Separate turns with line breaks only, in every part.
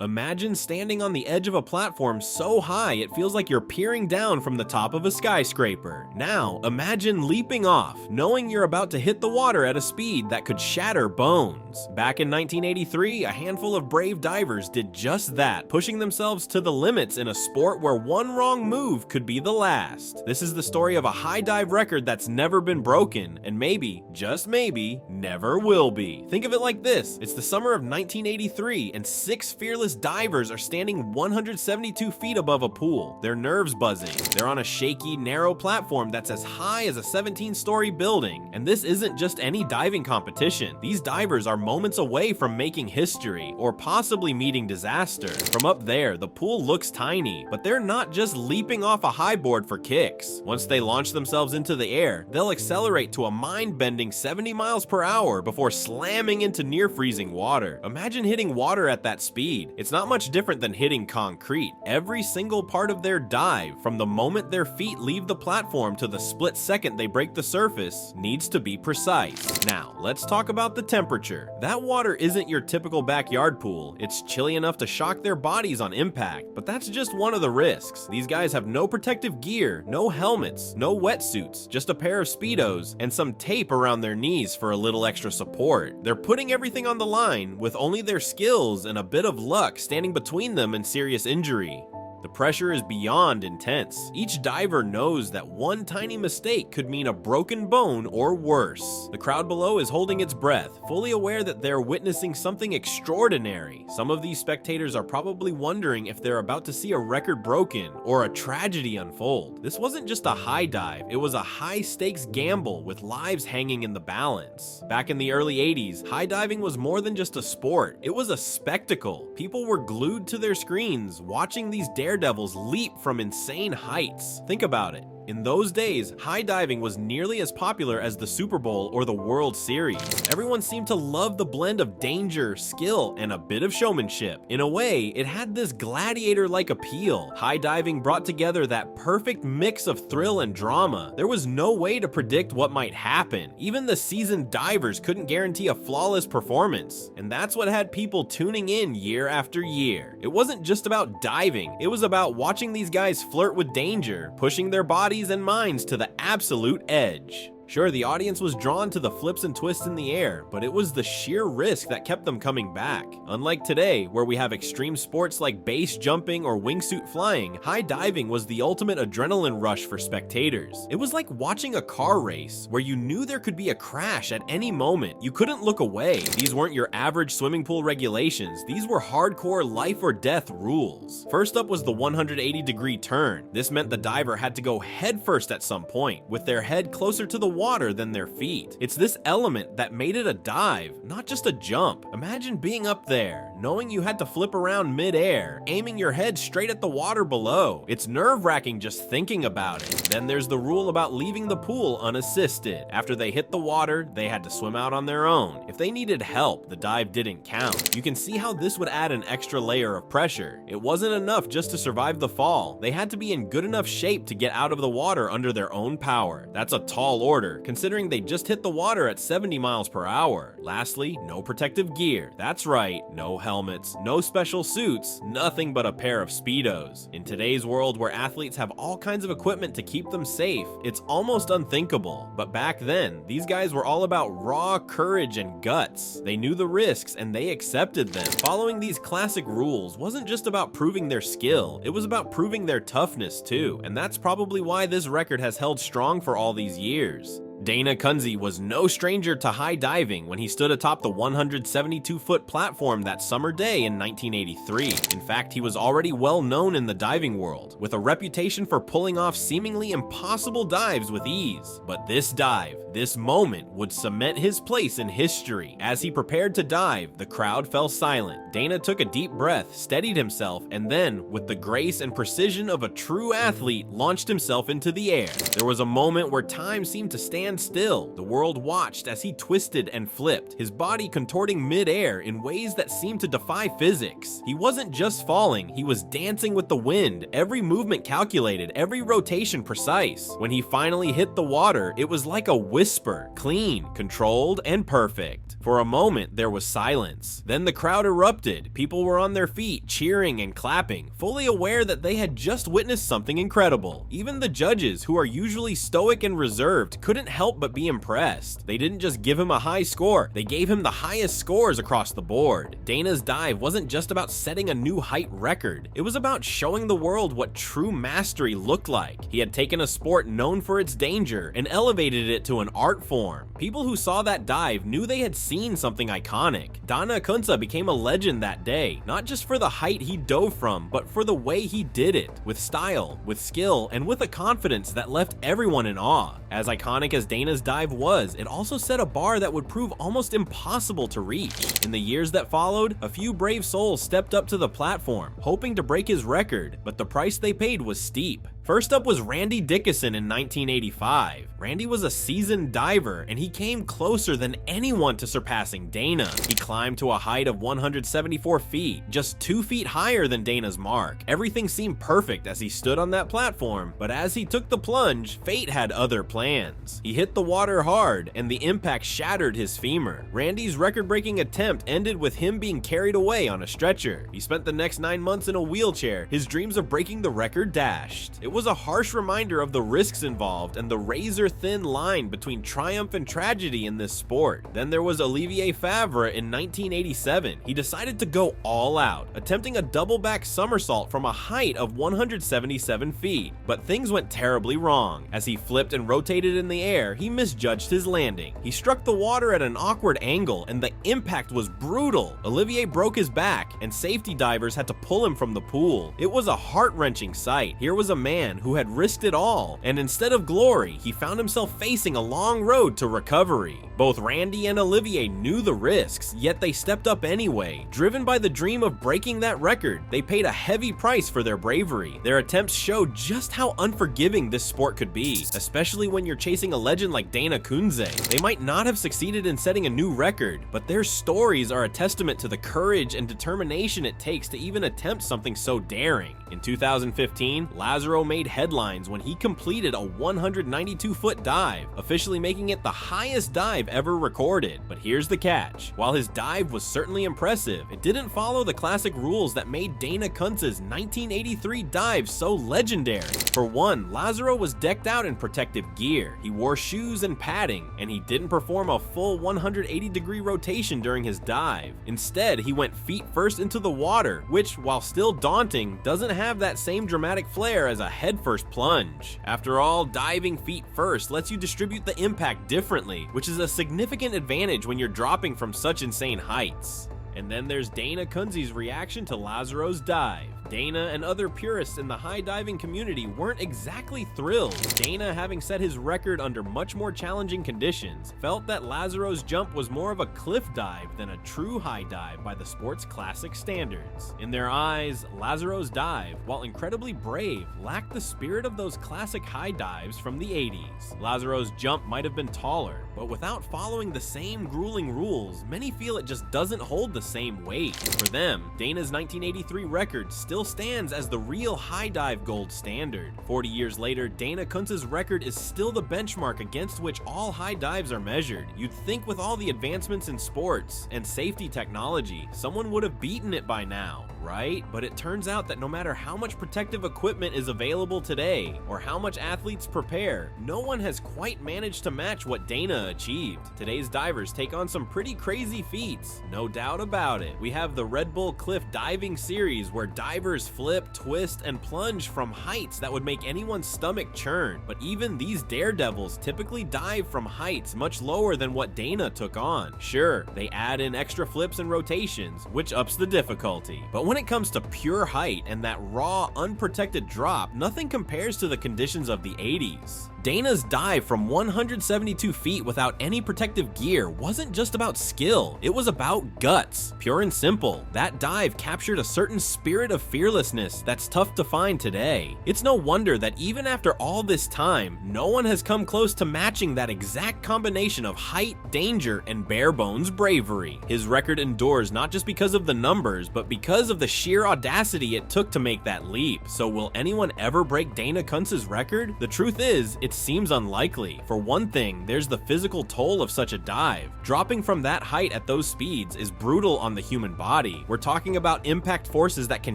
Imagine standing on the edge of a platform so high it feels like you're peering down from the top of a skyscraper. Now, imagine leaping off, knowing you're about to hit the water at a speed that could shatter bones. Back in 1983, a handful of brave divers did just that, pushing themselves to the limits in a sport where one wrong move could be the last. This is the story of a high dive record that's never been broken, and maybe, just maybe, never will be. Think of it like this: it's the summer of 1983, and 6 fearless divers are standing 172 feet above a pool, their nerves buzzing. They're on a shaky, narrow platform that's as high as a 17-story building, and this isn't just any diving competition. These divers are moments away from making history, or possibly meeting disaster. From up there, the pool looks tiny, but they're not just leaping off a high board for kicks. Once they launch themselves into the air, they'll accelerate to a mind-bending 70 miles per hour before slamming into near-freezing water. Imagine hitting water at that speed. It's not much different than hitting concrete. Every single part of their dive, from the moment their feet leave the platform to the split second they break the surface, needs to be precise. Now, let's talk about the temperature. That water isn't your typical backyard pool. It's chilly enough to shock their bodies on impact, but that's just one of the risks. These guys have no protective gear, no helmets, no wetsuits, just a pair of Speedos and some tape around their knees for a little extra support. They're putting everything on the line, with only their skills and a bit of luck standing between them and serious injury. The pressure is beyond intense. Each diver knows that one tiny mistake could mean a broken bone or worse. The crowd below is holding its breath, fully aware that they're witnessing something extraordinary. Some of these spectators are probably wondering if they're about to see a record broken or a tragedy unfold. This wasn't just a high dive, it was a high-stakes gamble with lives hanging in the balance. Back in the early 80s, high diving was more than just a sport. It was a spectacle. People were glued to their screens, watching these daredevils leap from insane heights. Think about it. In those days, high diving was nearly as popular as the Super Bowl or the World Series. Everyone seemed to love the blend of danger, skill, and a bit of showmanship. In a way, it had this gladiator-like appeal. High diving brought together that perfect mix of thrill and drama. There was no way to predict what might happen. Even the seasoned divers couldn't guarantee a flawless performance. And that's what had people tuning in year after year. It wasn't just about diving, it was about watching these guys flirt with danger, pushing their bodies and minds to the absolute edge. Sure, the audience was drawn to the flips and twists in the air, but it was the sheer risk that kept them coming back. Unlike today, where we have extreme sports like base jumping or wingsuit flying, high diving was the ultimate adrenaline rush for spectators. It was like watching a car race, where you knew there could be a crash at any moment. You couldn't look away. These weren't your average swimming pool regulations. These were hardcore life or death rules. First up was the 180-degree turn. This meant the diver had to go headfirst at some point, with their head closer to the water than their feet. It's this element that made it a dive, not just a jump. Imagine being up there, knowing you had to flip around mid-air, aiming your head straight at the water below. It's nerve-wracking just thinking about it. Then there's the rule about leaving the pool unassisted. After they hit the water, they had to swim out on their own. If they needed help, the dive didn't count. You can see how this would add an extra layer of pressure. It wasn't enough just to survive the fall. They had to be in good enough shape to get out of the water under their own power. That's a tall order, considering they just hit the water at 70 miles per hour. Lastly, no protective gear. That's right, no helmets, no special suits, nothing but a pair of Speedos. In today's world where athletes have all kinds of equipment to keep them safe, it's almost unthinkable. But back then, these guys were all about raw courage and guts. They knew the risks and they accepted them. Following these classic rules wasn't just about proving their skill, it was about proving their toughness too. And that's probably why this record has held strong for all these years. Dana Kunze was no stranger to high diving when he stood atop the 172-foot platform that summer day in 1983. In fact, he was already well known in the diving world, with a reputation for pulling off seemingly impossible dives with ease. But this dive, this moment, would cement his place in history. As he prepared to dive, the crowd fell silent. Dana took a deep breath, steadied himself, and then, with the grace and precision of a true athlete, launched himself into the air. There was a moment where time seemed to stand stand still. The world watched as he twisted and flipped, his body contorting mid-air in ways that seemed to defy physics. He wasn't just falling, he was dancing with the wind, every movement calculated, every rotation precise. When he finally hit the water, it was like a whisper, clean, controlled, and perfect. For a moment, there was silence. Then the crowd erupted. People were on their feet, cheering and clapping, fully aware that they had just witnessed something incredible. Even the judges, who are usually stoic and reserved, couldn't help but be impressed. They didn't just give him a high score, they gave him the highest scores across the board. Dana's dive wasn't just about setting a new height record, it was about showing the world what true mastery looked like. He had taken a sport known for its danger and elevated it to an art form. People who saw that dive knew they had seen something iconic. Dana Kunze became a legend that day, not just for the height he dove from, but for the way he did it, with style, with skill, and with a confidence that left everyone in awe. As iconic as Dana's dive was, it also set a bar that would prove almost impossible to reach. In the years that followed, a few brave souls stepped up to the platform, hoping to break his record, but the price they paid was steep. First up was Randy Dickinson in 1985. Randy was a seasoned diver, and he came closer than anyone to surpassing Dana. He climbed to a height of 174 feet, just 2 feet higher than Dana's mark. Everything seemed perfect as he stood on that platform, but as he took the plunge, fate had other plans. He hit the water hard, and the impact shattered his femur. Randy's record-breaking attempt ended with him being carried away on a stretcher. He spent the next 9 months in a wheelchair, his dreams of breaking the record dashed. It was a harsh reminder of the risks involved and the razor-thin line between triumph and tragedy in this sport. Then there was Olivier Favre in 1987. He decided to go all out, attempting a double-back somersault from a height of 177 feet. But things went terribly wrong. As he flipped and rotated in the air, he misjudged his landing. He struck the water at an awkward angle, and the impact was brutal. Olivier broke his back, and safety divers had to pull him from the pool. It was a heart-wrenching sight. Here was a man who had risked it all, and instead of glory, he found himself facing a long road to recovery. Both Randy and Olivier knew the risks, yet they stepped up anyway. Driven by the dream of breaking that record, they paid a heavy price for their bravery. Their attempts showed just how unforgiving this sport could be, especially when you're chasing a legend like Dana Kunze. They might not have succeeded in setting a new record, but their stories are a testament to the courage and determination it takes to even attempt something so daring. In 2015, Lazaro made headlines when he completed a 192-foot dive, officially making it the highest dive ever recorded. But here's the catch. While his dive was certainly impressive, it didn't follow the classic rules that made Dana Kunze's 1983 dive so legendary. For one, Lazaro was decked out in protective gear. He wore shoes and padding, and he didn't perform a full 180-degree rotation during his dive. Instead, he went feet first into the water, which, while still daunting, doesn't have that same dramatic flair as a head-first plunge. After all, diving feet first lets you distribute the impact differently, which is a significant advantage when you're dropping from such insane heights. And then there's Dana Kunze's reaction to Lazaro's dive. Dana and other purists in the high diving community weren't exactly thrilled. Dana, having set his record under much more challenging conditions, felt that Lazaro's jump was more of a cliff dive than a true high dive by the sport's classic standards. In their eyes, Lazaro's dive, while incredibly brave, lacked the spirit of those classic high dives from the 80s. Lazaro's jump might have been taller, but without following the same grueling rules, many feel it just doesn't hold the same weight. For them, Dana's 1983 record still stands as the real high dive gold standard. 40 years later, Dana Kunze's record is still the benchmark against which all high dives are measured. You'd think with all the advancements in sports and safety technology, someone would have beaten it by now, right? But it turns out that no matter how much protective equipment is available today, or how much athletes prepare, no one has quite managed to match what Dana achieved. Today's divers take on some pretty crazy feats, no doubt about it. We have the Red Bull Cliff Diving Series, where divers flip, twist, and plunge from heights that would make anyone's stomach churn. But even these daredevils typically dive from heights much lower than what Dana took on. Sure, they add in extra flips and rotations, which ups the difficulty. But when it comes to pure height and that raw, unprotected drop, nothing compares to the conditions of the 80s. Dana's dive from 172 feet without any protective gear wasn't just about skill, it was about guts. Pure and simple, that dive captured a certain spirit of fearlessness that's tough to find today. It's no wonder that even after all this time, no one has come close to matching that exact combination of height, danger, and bare bones bravery. His record endures not just because of the numbers, but because of the sheer audacity it took to make that leap. So will anyone ever break Dana Kunze's record? The truth is, it seems unlikely. For one thing, there's the physical toll of such a dive. Dropping from that height at those speeds is brutal on the human body. We're talking about impact forces that can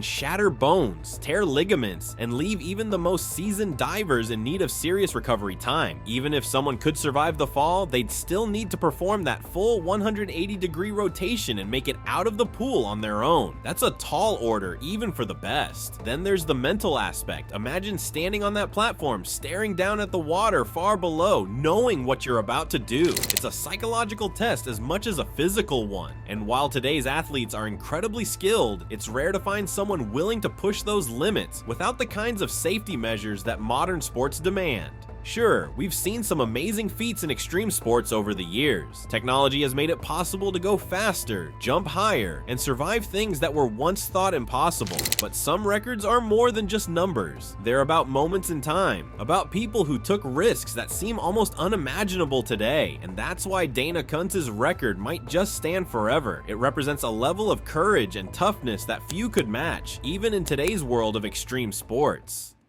shatter bones, tear ligaments, and leave even the most seasoned divers in need of serious recovery time. Even if someone could survive the fall, they'd still need to perform that full 180-degree rotation and make it out of the pool on their own. That's a tall order, even for the best. Then there's the mental aspect. Imagine standing on that platform, staring down at the water far below, knowing what you're about to do. It's a psychological test as much as a physical one. And while today's athletes are incredibly skilled, it's rare to find someone willing to push those limits without the kinds of safety measures that modern sports demand. Sure, we've seen some amazing feats in extreme sports over the years. Technology has made it possible to go faster, jump higher, and survive things that were once thought impossible. But some records are more than just numbers. They're about moments in time, about people who took risks that seem almost unimaginable today, and that's why Dana Kunze's record might just stand forever. It represents a level of courage and toughness that few could match, even in today's world of extreme sports.